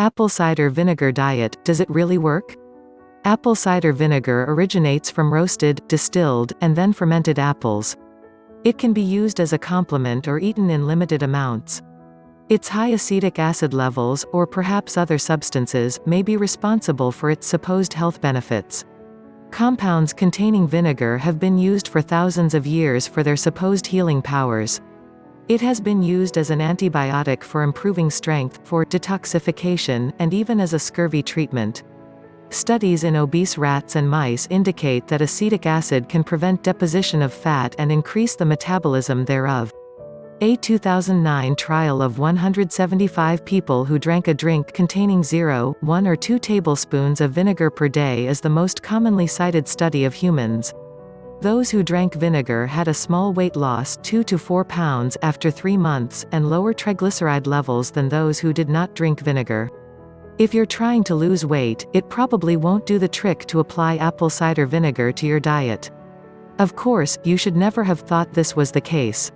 Apple cider vinegar diet, does it really work? Apple cider vinegar originates from roasted, distilled, and then fermented apples. It can be used as a complement or eaten in limited amounts. Its high acetic acid levels, or perhaps other substances, may be responsible for its supposed health benefits. Compounds containing vinegar have been used for thousands of years for their supposed healing powers. It has been used as an antibiotic for improving strength, for detoxification, and even as a scurvy treatment. Studies in obese rats and mice indicate that acetic acid can prevent deposition of fat and increase the metabolism thereof. A 2009 trial of 175 people who drank a drink containing 0, 1 or 2 tablespoons of vinegar per day is the most commonly cited study of humans. Those who drank vinegar had a small weight loss 2 to 4 pounds after 3 months, and lower triglyceride levels than those who did not drink vinegar. If you're trying to lose weight, it probably won't do the trick to apply apple cider vinegar to your diet. Of course, you should never have thought this was the case.